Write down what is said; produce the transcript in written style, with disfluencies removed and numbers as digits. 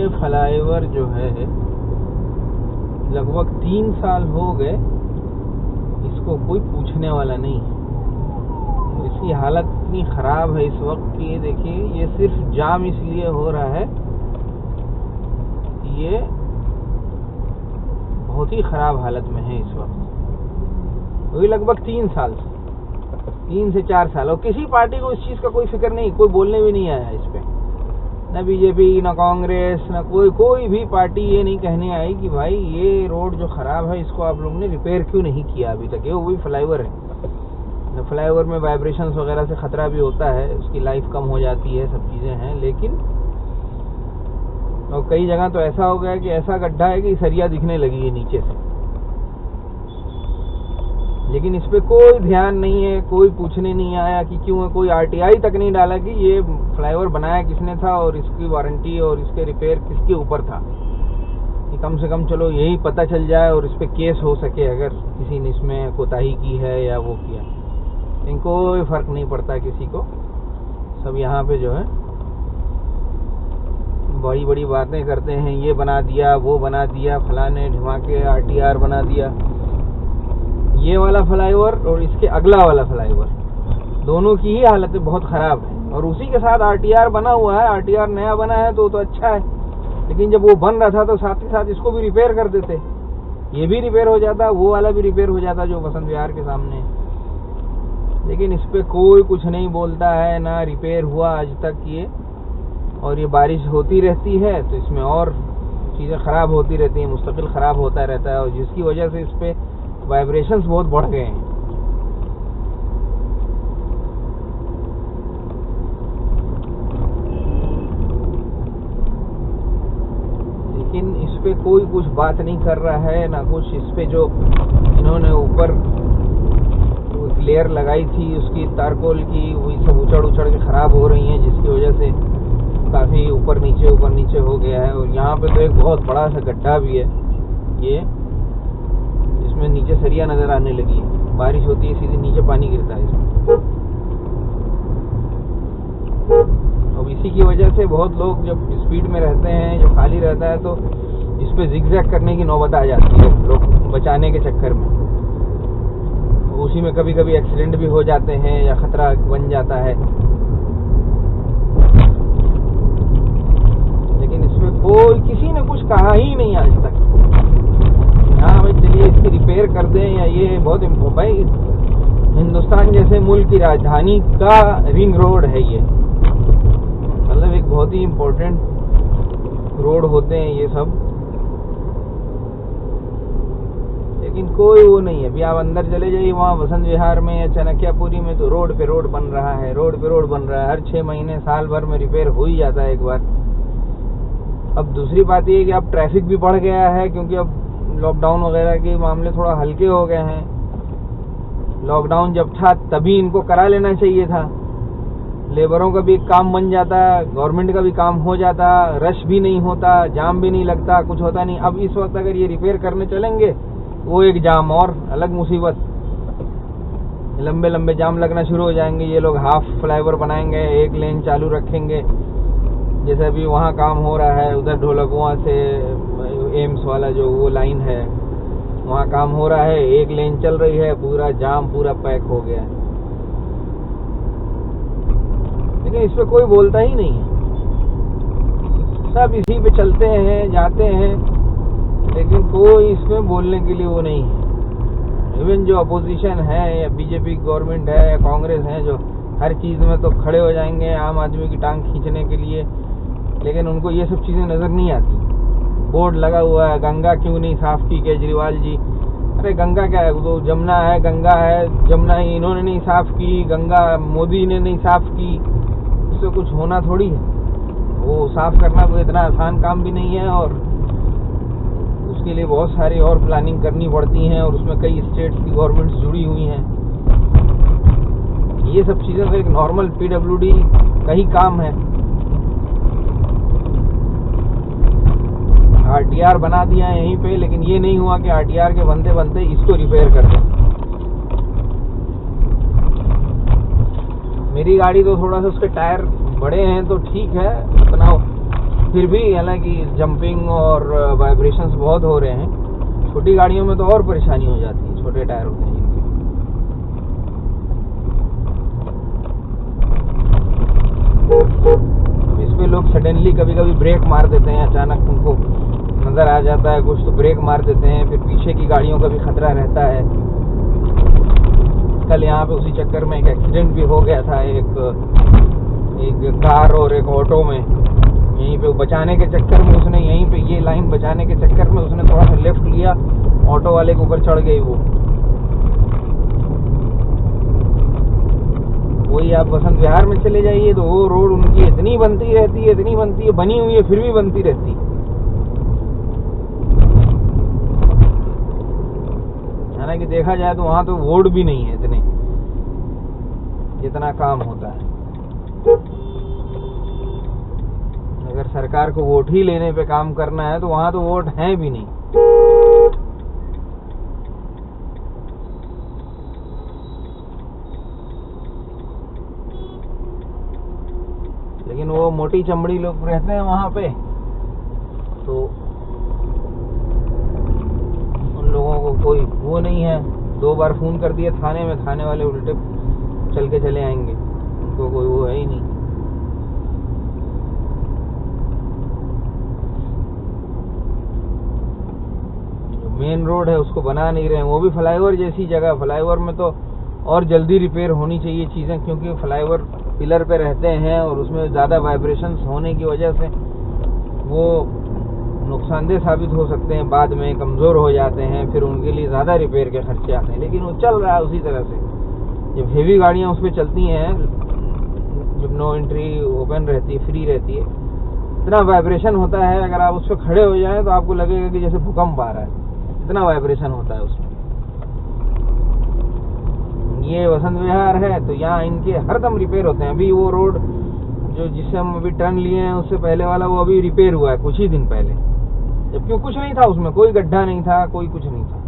ये फ्लाईओवर जो है लगभग 3 साल हो गए, इसको कोई पूछने वाला नहीं है। इसकी हालत इतनी ख़राब है इस वक्त कि देखिए, ये सिर्फ जाम इसलिए हो रहा है, ये बहुत ही ख़राब हालत में है इस वक्त। वही लगभग 3 से 4 साल, और किसी पार्टी को इस चीज़ का कोई फिक्र नहीं, कोई बोलने भी नहीं आया इस पर। न बीजेपी, न कांग्रेस, न कोई भी पार्टी ये नहीं कहने आई कि भाई ये रोड जो ख़राब है इसको आप लोगों ने रिपेयर क्यों नहीं किया अभी तक। ये वही फ्लाईओवर है। फ्लाईओवर में वाइब्रेशंस वगैरह से ख़तरा भी होता है, उसकी लाइफ कम हो जाती है, सब चीज़ें हैं। लेकिन और कई जगह तो ऐसा हो गया कि ऐसा गड्ढा है कि सरिया दिखने लगी है नीचे से, लेकिन इस पे कोई ध्यान नहीं है, कोई पूछने नहीं आया कि क्यों है। कोई आरटीआई तक नहीं डाला कि ये फ्लाईओवर बनाया किसने था और इसकी वारंटी और इसके रिपेयर किसके ऊपर था, कि कम से कम चलो यही पता चल जाए और इस पे केस हो सके अगर किसी ने इसमें कोताही की है या वो किया। इनको कोई फर्क नहीं पड़ता किसी को। सब यहाँ पे जो है बड़ी बड़ी बातें करते हैं, ये बना दिया, वो बना दिया, फलाने ढिमाके आरटीआर बना दिया। ये वाला फ्लाईओवर और इसके अगला वाला फ्लाईओवर, दोनों की ही हालत बहुत ख़राब है। और उसी के साथ आरटीआर बना हुआ है, आरटीआर नया बना है तो अच्छा है, लेकिन जब वो बन रहा था तो साथ ही साथ इसको भी रिपेयर कर देते, ये भी रिपेयर हो जाता, वो वाला भी रिपेयर हो जाता जो बसंत विहार के सामने है। लेकिन इस पर कोई कुछ नहीं बोलता है, ना रिपेयर हुआ आज तक ये। और ये बारिश होती रहती है तो इसमें और चीज़ें ख़राब होती रहती हैं, मुस्तकिल ख़राब होता रहता है, और जिसकी वजह से इस पर वाइब्रेशंस बहुत बढ़ गए हैं। लेकिन इस पे कोई कुछ बात नहीं कर रहा है, ना कुछ इस पे जो इन्होंने ऊपर लेयर लगाई थी उसकी तारकोल की, वही सब उछड़ के ख़राब हो रही हैं, जिसकी वजह से काफ़ी ऊपर नीचे हो गया है। और यहाँ पे तो एक बहुत बड़ा सा गड्ढा भी है, ये इसमें नीचे सरिया नज़र आने लगी है। बारिश होती है सीधे नीचे पानी गिरता है इसमें। अब इसी की वजह से बहुत लोग जब स्पीड में रहते हैं, जब खाली रहता है तो इस पे जिगजैग करने की नौबत आ जाती है लोग बचाने के चक्कर में। उसी में कभी कभी एक्सीडेंट भी हो जाते हैं या ख़तरा बन जाता है। लेकिन इसमें कोई किसी ने कुछ कहा ही नहीं आज तक। हाँ भाई चलिए इसकी रिपेयर कर दें या ये बहुत भाई, हिंदुस्तान जैसे मुल्क की राजधानी का रिंग रोड है ये, मतलब एक बहुत ही इम्पोर्टेंट रोड होते हैं ये सब। लेकिन कोई वो नहीं है। अभी आप अंदर चले जाइए वहाँ बसंत विहार में या चाणक्यपुरी में तो रोड पे रोड बन रहा है, रोड पे रोड बन रहा है। हर 6 महीने साल भर में रिपेयर हो ही जाता है एक बार। अब दूसरी बात ये है कि अब ट्रैफिक भी बढ़ गया है, क्योंकि अब लॉकडाउन वगैरह के मामले थोड़ा हल्के हो गए हैं। लॉकडाउन जब था तभी इनको करा लेना चाहिए था, लेबरों का भी एक काम बन जाता, गवर्नमेंट का भी काम हो जाता, रश भी नहीं होता, जाम भी नहीं लगता, कुछ होता नहीं। अब इस वक्त अगर ये रिपेयर करने चलेंगे वो एक जाम और अलग मुसीबत, लंबे लंबे जाम लगना शुरू हो जाएंगे। ये लोग हाफ फ्लाईओवर बनाएंगे, एक लेन चालू रखेंगे, जैसे अभी वहाँ काम हो रहा है उधर ढोलकुआं से एम्स वाला जो वो लाइन है वहाँ काम हो रहा है, एक लेन चल रही है, पूरा जाम पूरा पैक हो गया है। लेकिन इस पे कोई बोलता ही नहीं है, सब इसी पे चलते हैं जाते हैं, लेकिन कोई इसमें बोलने के लिए वो नहीं है। इवन जो अपोजिशन है या बीजेपी गवर्नमेंट है या कांग्रेस है, जो हर चीज़ में तो खड़े हो जाएंगे आम आदमी की टांग खींचने के लिए, लेकिन उनको ये सब चीज़ें नज़र नहीं आती। बोर्ड लगा हुआ है, गंगा क्यों नहीं साफ़ की केजरीवाल जी? अरे गंगा क्या है, वो जमुना है, गंगा है, जमुना ही इन्होंने नहीं साफ़ की, गंगा मोदी ने नहीं साफ़ की, उससे कुछ होना थोड़ी है। वो साफ़ करना कोई इतना आसान काम भी नहीं है, और उसके लिए बहुत सारी और प्लानिंग करनी पड़ती हैं, और उसमें कई स्टेट्स की गवर्नमेंट्स जुड़ी हुई हैं। ये सब चीज़ें तो एक नॉर्मल पीडब्ल्यूडी का ही काम है। आरटीआर बना दिया है यहीं पे, लेकिन ये नहीं हुआ कि आरटीआर के बनते बनते इसको रिपेयर कर दें। मेरी गाड़ी तो थोड़ा सा उसके टायर बड़े हैं तो ठीक है, उतना फिर भी हालांकि जंपिंग और वाइब्रेशंस बहुत हो रहे हैं। छोटी गाड़ियों में तो और परेशानी हो जाती है, छोटे टायर होते हैं जिनके। इस पे लोग सडनली कभी कभी ब्रेक मार देते हैं, अचानक उनको नजर आ जाता है कुछ तो ब्रेक मार देते हैं, फिर पीछे की गाड़ियों का भी खतरा रहता है। कल यहाँ पे उसी चक्कर में एक एक्सीडेंट भी हो गया था, एक कार और एक ऑटो में। यहीं पे बचाने के चक्कर में उसने, यहीं पे ये लाइन बचाने के चक्कर में उसने थोड़ा सा लेफ्ट लिया, ऑटो वाले के ऊपर चढ़ गई वो। वही आप बसंत विहार में चले जाइए तो वो रोड उनकी इतनी बनती रहती है, बनी हुई है फिर भी बनती रहती है। हालांकि देखा जाए तो वहां तो वोट भी नहीं है इतने, जितना काम होता है। अगर सरकार को वोट ही लेने पे काम करना है तो वहां तो वोट हैं भी नहीं। लेकिन वो मोटी चमड़ी लोग रहते हैं वहां पे, तो उन लोगों को कोई वो नहीं है। 2 बार फोन कर दिया थाने में, थाने वाले उल्टे चल के चले आएंगे, उनको कोई वो है ही नहीं। मेन रोड है उसको बना नहीं रहे हैं, वो भी फ्लाईओवर जैसी जगह। फ्लाईओवर में तो और जल्दी रिपेयर होनी चाहिए चीज़ें, क्योंकि फ्लाईओवर पिलर पे रहते हैं और उसमें ज़्यादा वाइब्रेशंस होने की वजह से वो नुकसानदेह साबित हो सकते हैं, बाद में कमज़ोर हो जाते हैं, फिर उनके लिए ज़्यादा रिपेयर के खर्चे आते हैं। लेकिन वो चल रहा है उसी तरह से। जब हेवी गाड़ियाँ उस पर चलती हैं, जब नो एंट्री ओपन रहती है, फ्री रहती है, इतना वाइब्रेशन होता है, अगर आप उस पर खड़े हो जाएं तो आपको लगेगा कि जैसे भूकंप आ रहा है, इतना वाइब्रेशन होता है उसमें। ये बसंत विहार है तो यहाँ इनके हरदम रिपेयर होते हैं। अभी वो रोड जो जिससे हम अभी टर्न लिए हैं उससे पहले वाला वो अभी रिपेयर हुआ है कुछ ही दिन पहले, जबकि कुछ नहीं था उसमें, कोई गड्ढा नहीं था, कोई कुछ नहीं था।